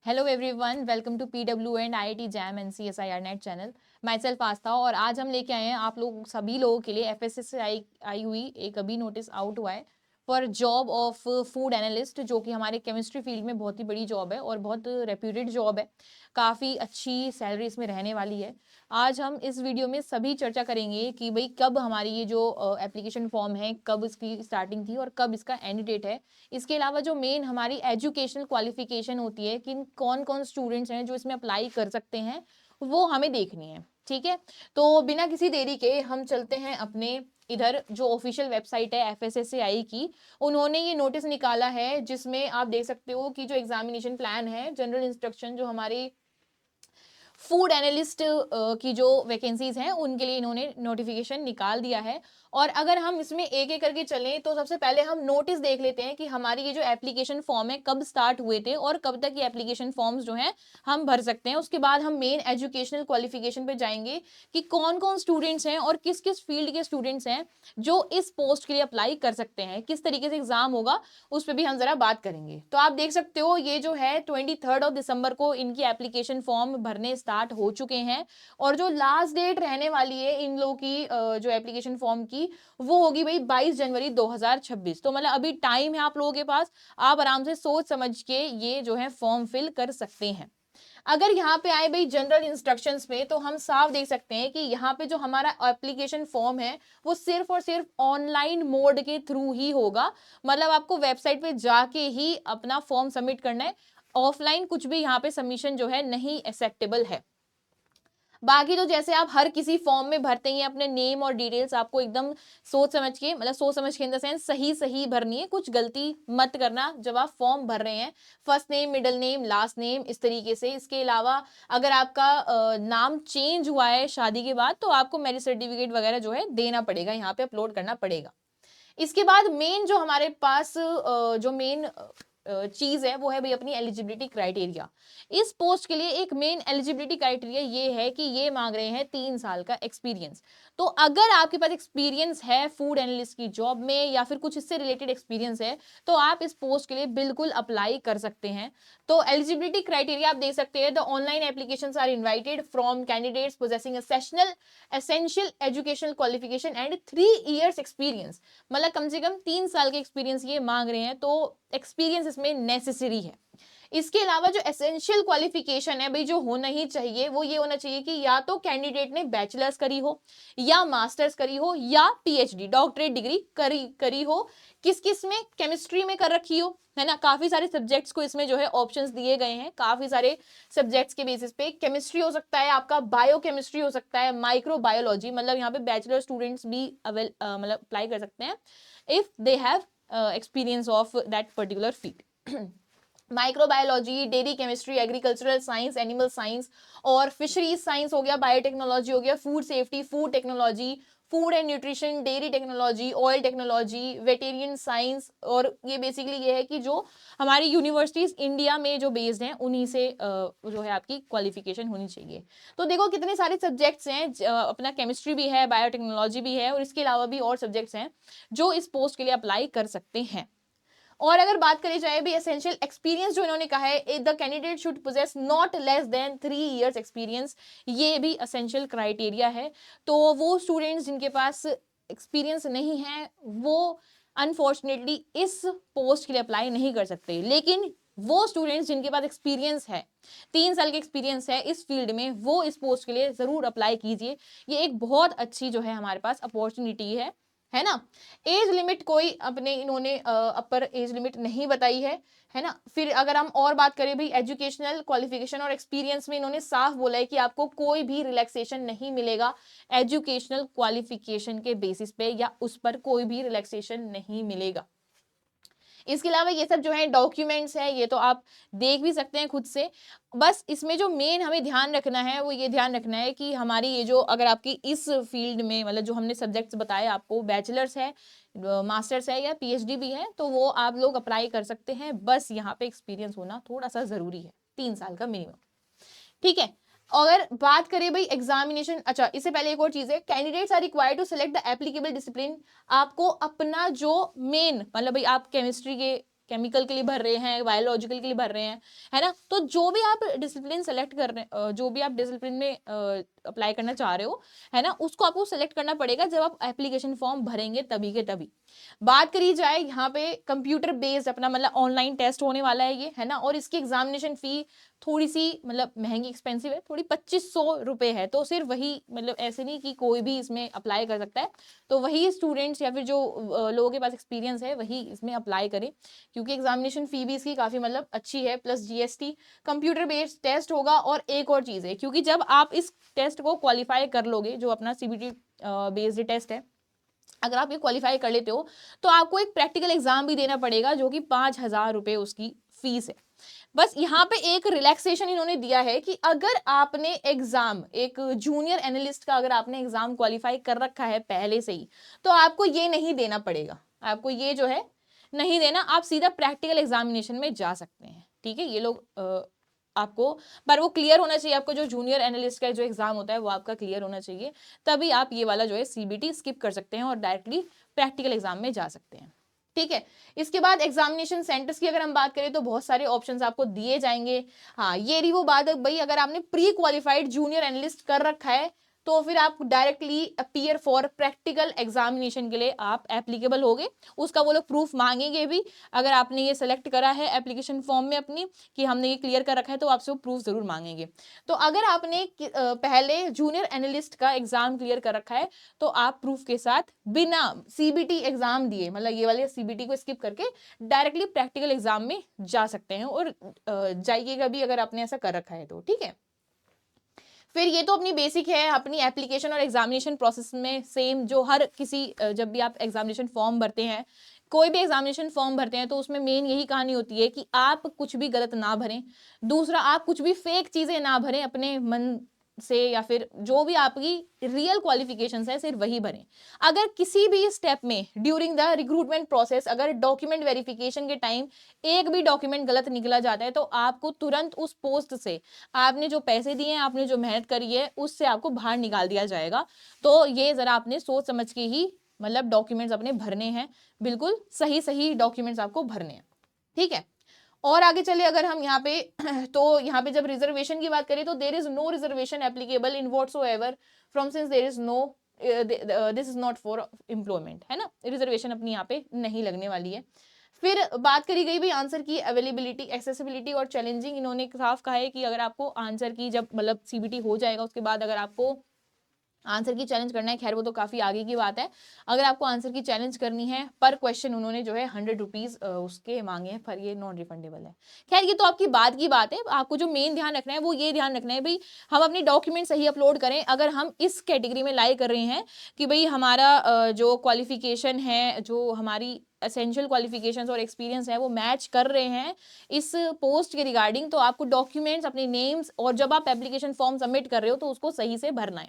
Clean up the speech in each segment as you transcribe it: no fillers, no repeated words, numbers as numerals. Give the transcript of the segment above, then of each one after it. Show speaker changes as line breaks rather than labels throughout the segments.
Hello everyone, welcome to PW and IIT JAM and CSIR NET channel. Myself Aastha और आज हम लेके आए हैं आप लोग सभी लोगों के लिए एफएसएस से आई हुई एक अभी नोटिस आउट हुआ है for job of food analyst, जो कि हमारे केमिस्ट्री फील्ड में बहुत ही बड़ी जॉब है और बहुत रेप्यूटेड जॉब है। काफ़ी अच्छी सैलरी इसमें रहने वाली है। आज हम इस वीडियो में सभी चर्चा करेंगे कि भाई कब हमारी ये जो एप्लीकेशन फॉर्म है, कब इसकी स्टार्टिंग थी और कब इसका एंड डेट है। इसके अलावा जो मेन हमारी एजुकेशनल क्वालिफिकेशन होती है कि कौन कौन स्टूडेंट्स हैं जो इसमें अप्लाई कर सकते हैं, वो हमें देखनी है। ठीक है, तो बिना किसी देरी के हम चलते हैं अपने इधर जो ऑफिशियल वेबसाइट है एफएसएसएआई की। उन्होंने ये नोटिस निकाला है जिसमें आप देख सकते हो कि जो एग्जामिनेशन प्लान है, जनरल इंस्ट्रक्शन, जो हमारी फूड एनालिस्ट की जो वैकेंसीज हैं उनके लिए इन्होंने नोटिफिकेशन निकाल दिया है। और अगर हम इसमें एक एक करके चलें तो सबसे पहले हम नोटिस देख लेते हैं कि हमारी ये जो एप्लीकेशन फॉर्म है कब स्टार्ट हुए थे और कब तक ये एप्लीकेशन फॉर्म्स जो हैं हम भर सकते हैं। उसके बाद हम मेन एजुकेशनल क्वालिफिकेशन पे जाएंगे कि कौन कौन स्टूडेंट्स हैं और किस किस फील्ड के स्टूडेंट्स हैं जो इस पोस्ट के लिए अप्लाई कर सकते हैं, किस तरीके से एग्जाम होगा उस पर भी हम जरा बात करेंगे। तो आप देख सकते हो ये जो है 23 को इनकी एप्लीकेशन फॉर्म भरने स्टार्ट हो चुके हैं और जो लास्ट डेट रहने वाली है इन लोगों की जो एप्लीकेशन फॉर्म की, वो होगी भाई 22 जनवरी 2026। तो मतलब अभी टाइम है आप लोगों के पास, आप आराम से सोच समझ के ये जो है फॉर्म फिल कर सकते हैं। अगर यहाँ पे आए भाई जनरल इंस्ट्रक्शंस में, तो हम साफ देख सकते हैं कि यहाँ पे जो हमारा एप्लीकेशन फॉर्म है वो सिर्फ और सिर्फ ऑनलाइन मोड के थ्रू ही होगा। मतलब आपको वेबसाइट पे जाके ही अपना फॉर्म सबमिट करना है। ऑफलाइन कुछ भी यहाँ पे सबमिशन जो है नहीं एक्सेप्टेबल है। बाकी तो जैसे आप हर किसी फॉर्म में भरते हैं अपने नेम और डिटेल्स आपको एकदम सोच समझ के, मतलब सोच समझ के इन द सेंस सही सही भरनी है, कुछ गलती मत करना जब आप फॉर्म भर रहे हैं। First name, middle name, last name, इस तरीके से। इसके अलावा अगर आपका नाम चेंज हुआ है शादी के बाद तो आपको मैरिज सर्टिफिकेट वगैरह जो है देना पड़ेगा, यहाँ पे अपलोड करना पड़ेगा। इसके बाद मेन जो हमारे पास जो मेन चीज है वो है भाई अपनी एलिजिबिलिटी क्राइटेरिया। इस पोस्ट के लिए एक मेन एलिजिबिलिटी क्राइटेरिया ये है कि ये मांग रहे हैं 3 साल का एक्सपीरियंस। तो अगर आपके पास एक्सपीरियंस है फूड एनालिस्ट की जॉब में या फिर कुछ इससे रिलेटेड एक्सपीरियंस है तो आप इस पोस्ट के लिए बिल्कुल अप्लाई कर सकते हैं। तो एलिजिबिलिटी क्राइटेरिया आप देख सकते हैं, the online applications are invited from candidates possessing a sessional essential educational qualification and 3 years experience. मतलब कम से कम 3 साल के एक्सपीरियंस ये मांग रहे हैं, तो एक्सपीरियंस इसमें नेसेसरी है। इसके अलावा जो एसेंशियल क्वालिफिकेशन है भाई जो होना ही चाहिए वो ये होना चाहिए कि या तो कैंडिडेट ने बैचलर्स करी हो या मास्टर्स करी हो या पीएचडी डॉक्टरेट डिग्री करी हो। किस किस में? केमिस्ट्री में कर रखी हो, है ना। काफी सारे सब्जेक्ट्स को इसमें जो है ऑप्शंस दिए गए हैं, काफी सारे सब्जेक्ट्स के बेसिस पे। केमिस्ट्री हो सकता है आपका, बायोकेमिस्ट्री हो सकता है, माइक्रोबायोलॉजी, मतलब यहाँ पे बैचलर स्टूडेंट्स भी मतलब अप्लाई कर सकते हैं if they have experience of that particular field. Microbiology, dairy chemistry, agricultural science, animal science और फिशरीज साइंस हो गया, बायोटेक्नोलॉजी हो गया, food safety, food technology, food and nutrition, dairy technology, oil technology, veteran science. और ये basically ये है कि जो हमारी यूनिवर्सिटीज इंडिया में जो बेस्ड हैं उन्हीं से जो है आपकी क्वालिफिकेशन होनी चाहिए। तो देखो कितने सारे सब्जेक्ट्स हैं, अपना केमिस्ट्री भी है, बायोटेक्नोलॉजी भी है और इसके अलावा भी और सब्जेक्ट्स हैं जो इस पोस्ट के लिए अप्लाई कर सकते हैं। और अगर बात करी जाए भी एसेंशियल एक्सपीरियंस जो इन्होंने कहा है, the candidate should possess not less than 3 years experience, ये भी एसेंशियल क्राइटेरिया है। तो वो स्टूडेंट्स जिनके पास एक्सपीरियंस नहीं है वो अनफॉर्चुनेटली इस पोस्ट के लिए अप्लाई नहीं कर सकते। लेकिन वो स्टूडेंट्स जिनके पास एक्सपीरियंस है, 3 साल के एक्सपीरियंस है इस फील्ड में, वो इस पोस्ट के लिए जरूर अप्लाई कीजिए। ये एक बहुत अच्छी जो है हमारे पास अपॉर्चुनिटी है ना। एज लिमिट कोई अपने इन्होंने अपर एज लिमिट नहीं बताई है ना। फिर अगर हम और बात करें भाई एजुकेशनल क्वालिफिकेशन और एक्सपीरियंस में, इन्होंने साफ बोला है कि आपको कोई भी रिलैक्सेशन नहीं मिलेगा एजुकेशनल क्वालिफिकेशन के बेसिस पे, या उस पर कोई भी रिलैक्सेशन नहीं मिलेगा। इसके अलावा ये सब जो है डॉक्यूमेंट्स है, ये तो आप देख भी सकते हैं खुद से। बस इसमें जो मेन हमें ध्यान रखना है वो ये ध्यान रखना है कि हमारी ये जो, अगर आपकी इस फील्ड में मतलब जो हमने सब्जेक्ट्स बताए आपको, बैचलर्स है, मास्टर्स है या पीएचडी भी है, तो वो आप लोग अप्लाई कर सकते हैं। बस यहाँ पे एक्सपीरियंस होना थोड़ा सा जरूरी है, 3 साल का मिनिमम। ठीक है। अगर बात करें भाई एग्जामिनेशन, अच्छा इससे पहले एक और चीज है, candidates are required to select the applicable discipline. आपको अपना जो मेन, मतलब भाई आप केमिस्ट्री के केमिकल के लिए भर रहे हैं, बायोलॉजिकल के लिए भर रहे हैं, है ना। तो जो भी आप डिसिप्लिन सेलेक्ट कर रहे जो भी आप डिसिप्लिन में अप्लाई करना चाह रहे हो, है ना, उसको आपको सेलेक्ट करना पड़ेगा जब आप एप्लीकेशन फॉर्म भरेंगे तभी के तभी। बात करी जाए यहाँ पे कंप्यूटर बेस्ड अपना मतलब ऑनलाइन टेस्ट होने वाला है ये, है ना, और इसकी एग्जामिनेशन फी थोड़ी सी मतलब महंगी एक्सपेंसिव है, थोड़ी 2500 रुपये है। तो सिर्फ वही मतलब ऐसे नहीं कि कोई भी इसमें अप्लाई कर सकता है, तो वही स्टूडेंट्स या फिर जो लोगों के पास एक्सपीरियंस है वही इसमें अप्लाई करें, क्योंकि एग्जामिनेशन फी भी इसकी काफ़ी मतलब अच्छी है, plus GST, computer based test होगा। और एक और चीज़ है, क्योंकि जब आप इस टेस्ट को क्वालिफाई कर लोगे, जो अपना सीबीटी बेस्ड टेस्ट है, अगर आप ये क्वालिफाई कर लेते हो तो आपको एक प्रैक्टिकल एग्जाम भी देना पड़ेगा, जो कि 5,000 रुपये उसकी फीस है। बस यहाँ पे एक रिलैक्सेशन इन्होंने दिया है कि अगर आपने एग्जाम, एक जूनियर एनालिस्ट का अगर आपने एग्जाम क्वालिफाई कर रखा है पहले से ही, तो आपको ये नहीं देना पड़ेगा, आपको ये जो है नहीं देना, आप सीधा प्रैक्टिकल एग्जामिनेशन में जा सकते हैं। ठीक है, ये लोग आपको, पर वो क्लियर होना चाहिए, आपको जो जूनियर एनालिस्ट का जो एग्जाम होता है वो आपका क्लियर होना चाहिए, तभी आप ये वाला जो है सीबीटी स्किप कर सकते हैं और डायरेक्टली प्रैक्टिकल एग्जाम में जा सकते हैं। ठीक है, इसके बाद एग्जामिनेशन सेंटर्स की अगर हम बात करें तो बहुत सारे ऑप्शंस आपको दिए जाएंगे। हाँ, ये रही वो बात है भाई, अगर आपने प्री क्वालिफाइड जूनियर एनालिस्ट कर रखा है तो फिर आप directly appear for practical examination के लिए आप एप्लीकेबल होगे, उसका वो लोग प्रूफ मांगेंगे भी। अगर आपने ये सेलेक्ट करा है एप्लीकेशन फॉर्म में अपनी कि हमने ये क्लियर कर रखा है, तो आपसे वो प्रूफ जरूर मांगेंगे। तो अगर आपने पहले जूनियर एनालिस्ट का एग्जाम क्लियर कर रखा है तो आप प्रूफ के साथ बिना सीबीटी एग्जाम दिए, मतलब ये वाले सीबीटी को स्किप करके डायरेक्टली प्रैक्टिकल एग्जाम में जा सकते हैं, और जाइएगा भी अगर आपने ऐसा कर रखा है तो। ठीक है, फिर ये तो अपनी बेसिक है, अपनी एप्लीकेशन और एग्जामिनेशन प्रोसेस में सेम जो हर किसी जब भी आप एग्जामिनेशन फॉर्म भरते हैं, कोई भी एग्जामिनेशन फॉर्म भरते हैं, तो उसमें मेन यही कहानी होती है कि आप कुछ भी गलत ना भरें, दूसरा आप कुछ भी फेक चीजें ना भरें अपने मन से, या फिर जो भी आपकी रियल क्वालिफिकेशंस है सिर्फ वही भरें। अगर किसी भी स्टेप में ड्यूरिंग द रिक्रूटमेंट प्रोसेस अगर डॉक्यूमेंट वेरिफिकेशन के टाइम एक भी डॉक्यूमेंट गलत निकला जाता है, तो आपको तुरंत उस पोस्ट से, आपने जो पैसे दिए हैं, आपने जो मेहनत करी है, उससे आपको बाहर निकाल दिया जाएगा। तो ये जरा आपने सोच समझ के ही मतलब डॉक्यूमेंट्स अपने भरने हैं, बिल्कुल सही सही डॉक्यूमेंट्स आपको भरने हैं। ठीक है, और आगे चले अगर हम यहाँ पे तो यहाँ पे जब रिजर्वेशन की बात करें तो there is no reservation applicable in whatsoever from since there is no this is not for employment, है ना, रिजर्वेशन अपनी यहाँ पे नहीं लगने वाली है। फिर बात करी गई भी आंसर की अवेलेबिलिटी, एक्सेसिबिलिटी और चैलेंजिंग। इन्होंने साफ कहा है कि अगर आपको आंसर की जब मतलब सीबीटी हो जाएगा उसके बाद अगर आपको आंसर की चैलेंज करना है, खैर वो तो काफी आगे की बात है, अगर आपको आंसर की चैलेंज करनी है पर क्वेश्चन उन्होंने जो है 100 रुपीज उसके मांगे हैं, पर ये नॉन रिफंडेबल है। खैर ये तो आपकी बात की बात है, आपको जो मेन ध्यान रखना है वो ये ध्यान रखना है भाई हम अपने डॉक्यूमेंट सही अपलोड करें। अगर हम इस कैटेगरी में लाई कर रहे हैं कि भाई हमारा जो क्वालिफिकेशन है, जो हमारी एसेंशियल क्वालिफिकेशंस और एक्सपीरियंस है वो मैच कर रहे हैं इस पोस्ट के रिगार्डिंग, तो आपको डॉक्यूमेंट्स अपने नेम्स और जब आप एप्लीकेशन फॉर्म सबमिट कर रहे हो तो उसको सही से भरना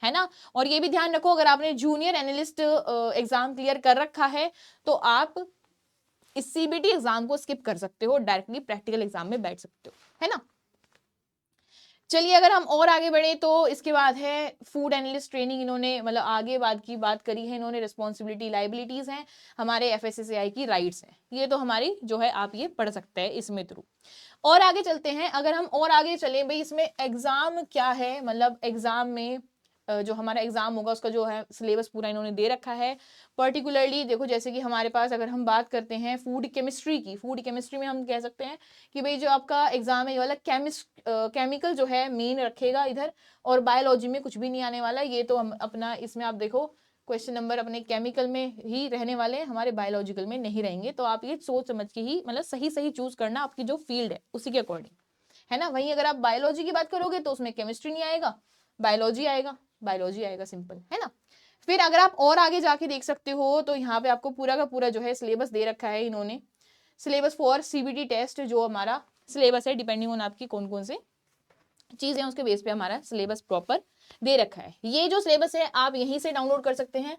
है ना। और ये भी ध्यान रखो अगर आपने जूनियर एनालिस्ट एग्जाम क्लियर कर रखा है तो आप इस सीबीटी एग्जाम को स्किप कर सकते हो, डायरेक्टली प्रैक्टिकल एग्जाम में बैठ सकते हो, है ना। चलिए अगर हम और आगे बढ़े तो इसके बाद है फूड एनालिस्ट ट्रेनिंग। इन्होंने मतलब आगे बात करी है इन्होंने, रिस्पॉन्सिबिलिटी लाइबिलिटीज हैं, हमारे एफएसएसएआई की राइट्स हैं, ये तो हमारी जो है आप ये पढ़ सकते हैं इसमें थ्रू। और आगे चलते हैं, अगर हम और आगे चले भाई इसमें एग्जाम क्या है, मतलब एग्जाम में जो हमारा एग्जाम होगा उसका जो है सिलेबस पूरा इन्होंने दे रखा है। पर्टिकुलरली देखो जैसे कि हमारे पास अगर हम बात करते हैं फूड केमिस्ट्री की, फूड केमिस्ट्री में हम कह सकते हैं कि भाई जो आपका एग्जाम है ये वाला केमिकल जो है मेन रखेगा इधर, और बायोलॉजी में कुछ भी नहीं आने वाला। ये तो हम अपना इसमें आप देखो क्वेश्चन नंबर अपने केमिकल में ही रहने वाले हैं, हमारे बायोलॉजिकल में नहीं रहेंगे। तो आप ये सोच समझ के ही मतलब सही सही चूज करना आपकी जो फील्ड है उसी के अकॉर्डिंग, है ना। वहीं अगर आप बायोलॉजी की बात करोगे तो उसमें केमिस्ट्री नहीं आएगा, बायोलॉजी आएगा, सिंपल है ना। फिर अगर आप और आगे जाके देख सकते हो तो यहाँ पे आपको पूरा का पूरा जो है सिलेबस दे रखा है इन्होंने, सिलेबस फॉर सीबीटी टेस्ट, जो हमारा सिलेबस है डिपेंडिंग ऑन आपकी कौन कौन से चीजें हैं उसके बेस पे हमारा सिलेबस प्रॉपर दे रखा है। ये जो सिलेबस है आप यहीं से डाउनलोड कर सकते हैं,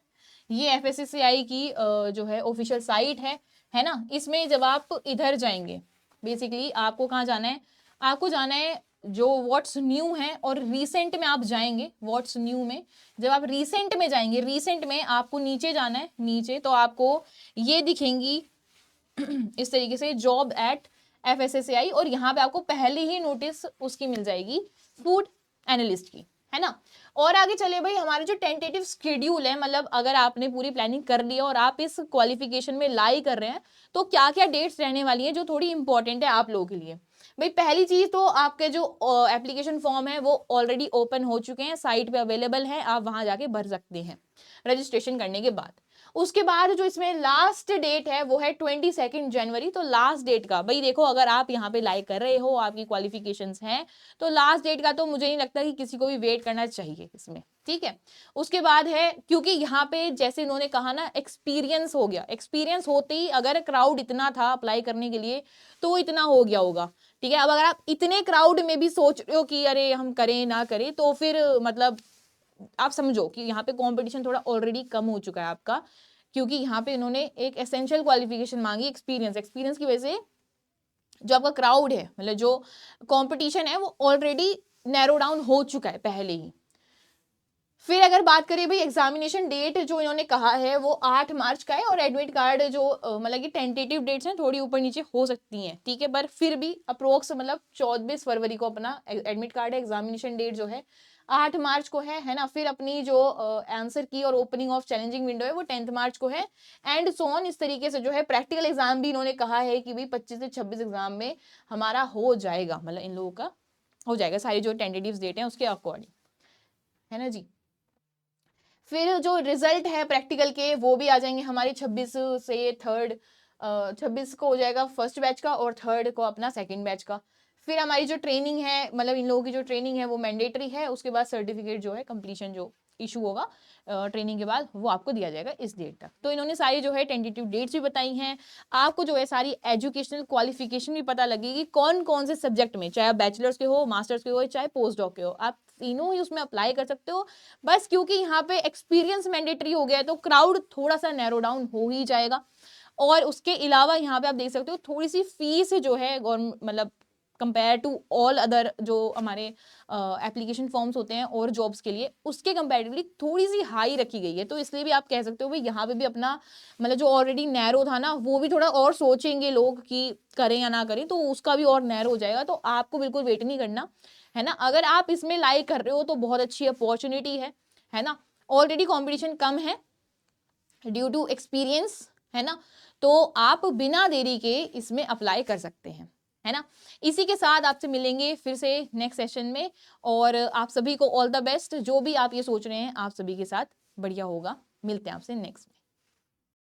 ये एफएसएसएआई की जो है ऑफिशियल साइट है ना। इसमें जब आप इधर जाएंगे बेसिकली आपको कहाँ जाना है, आपको जाना है जो व्हाट्स न्यू है और रीसेंट में आप जाएंगे। व्हाट्स न्यू में जब आप रीसेंट में जाएंगे, रीसेंट में आपको नीचे जाना है, नीचे तो आपको ये दिखेंगी इस तरीके से जॉब एट FSSAI, और यहाँ पे आपको पहले ही नोटिस उसकी मिल जाएगी फूड एनालिस्ट की, है ना। और आगे चले भाई, हमारे जो टेंटेटिव शेड्यूल है, मतलब अगर आपने पूरी प्लानिंग कर ली है और आप इस क्वालिफिकेशन में लाई कर रहे हैं, तो क्या क्या डेट्स रहने वाली है जो थोड़ी इंपॉर्टेंट है आप लोगों के लिए। भाई पहली चीज तो आपके जो एप्लीकेशन फॉर्म है वो ऑलरेडी ओपन हो चुके हैं, साइट पे अवेलेबल है, आप वहां जाके भर सकते हैं रजिस्ट्रेशन करने के बाद। उसके बाद जो इसमें लास्ट डेट है वो है 22 जनवरी। तो लास्ट डेट का भाई देखो, अगर आप यहाँ पे लाइक कर रहे हो, आपकी क्वालिफिकेशंस हैं, तो लास्ट डेट का तो मुझे नहीं लगता कि किसी को भी वेट करना चाहिए इसमें, ठीक है। उसके बाद है, क्योंकि यहाँ पे जैसे इन्होंने कहा ना, एक्सपीरियंस हो गया, एक्सपीरियंस होते ही अगर क्राउड इतना था अप्लाई करने के लिए तो इतना हो गया होगा, ठीक है। अब अगर आप इतने क्राउड में भी सोच रहे हो कि अरे हम करें ना करें, तो फिर मतलब आप समझो कि यहाँ पे कंपटीशन थोड़ा ऑलरेडी कम हो चुका है आपका, क्योंकि यहाँ पे इन्होंने एक एसेंशियल क्वालिफिकेशन मांगी, एक्सपीरियंस। एक्सपीरियंस की वजह से जो आपका क्राउड है, मतलब जो कंपटीशन है, वो ऑलरेडी नैरो डाउन हो चुका है पहले ही। फिर अगर बात करें भाई एग्जामिनेशन डेट, जो इन्होंने कहा है वो 8 मार्च का है, और एडमिट कार्ड जो मतलब कि टेंटेटिव डेट्स हैं, थोड़ी ऊपर नीचे हो सकती हैं, ठीक है, पर फिर भी अप्रोक्स मतलब 24 फरवरी को अपना एडमिट कार्ड है। एग्जामिनेशन डेट जो है 8 मार्च को है ना। फिर अपनी जो आंसर की और ओपनिंग ऑफ चैलेंजिंग विंडो है वो 10 मार्च को है, एंड सो ऑन। इस तरीके से जो है प्रैक्टिकल एग्जाम भी इन्होंने कहा है कि भाई 25 से 26 एग्जाम में हमारा हो जाएगा, मतलब इन लोगों का हो जाएगा सारी जो टेंटेटिव डेट है उसके अकॉर्डिंग, है ना जी। फिर जो रिजल्ट है प्रैक्टिकल के वो भी आ जाएंगे हमारे 26 से थर्ड, 26 को हो जाएगा फर्स्ट बैच का, और थर्ड को अपना सेकंड बैच का। फिर हमारी जो ट्रेनिंग है, मतलब इन लोगों की जो ट्रेनिंग है वो मैंडेटरी है, उसके बाद सर्टिफिकेट जो है कंप्लीशन जो इशू होगा ट्रेनिंग के बाद, वो आपको दिया जाएगा इस डेट तक। तो इन्होंने सारी जो है टेंटेटिव डेट्स भी बताई हैं। आपको जो है सारी एजुकेशनल क्वालिफिकेशन भी पता लगेगी, कौन कौन से सब्जेक्ट में, चाहे आप बैचलर्स के हो, मास्टर्स के हो, चाहे पोस्ट डॉक के हो, आप तीनों ही उसमें अप्लाई कर सकते हो। बस क्योंकि यहाँ पे एक्सपीरियंस मैंडेटरी हो गया है, तो क्राउड थोड़ा सा नैरो डाउन हो ही जाएगा। और उसके अलावा यहाँ पे आप देख सकते हो थोड़ी सी फीस जो है मतलब कंपेयर टू ऑल अदर जो हमारे एप्लीकेशन फॉर्म्स होते हैं और जॉब्स के लिए, उसके कंपेरेटिवली थोड़ी सी हाई रखी गई है। तो इसलिए भी आप कह सकते हो भाई यहाँ पे भी अपना मतलब जो ऑलरेडी नैरो था ना, वो भी थोड़ा और सोचेंगे लोग कि करें या ना करें, तो उसका भी और नैरो हो जाएगा। तो आपको बिल्कुल वेट नहीं करना, है ना। अगर आप इसमें लाइक कर रहे हो तो बहुत अच्छी अपॉर्चुनिटी है ना। ऑलरेडी कॉम्पिटिशन कम है ड्यू टू एक्सपीरियंस, है ना। तो आप बिना देरी के इसमें अप्लाई कर सकते हैं, है ना। इसी के साथ आपसे मिलेंगे फिर से नेक्स्ट सेशन में, और आप सभी को ऑल द बेस्ट। जो भी आप ये सोच रहे हैं आप सभी के साथ बढ़िया होगा। मिलते हैं आपसे नेक्स्ट में।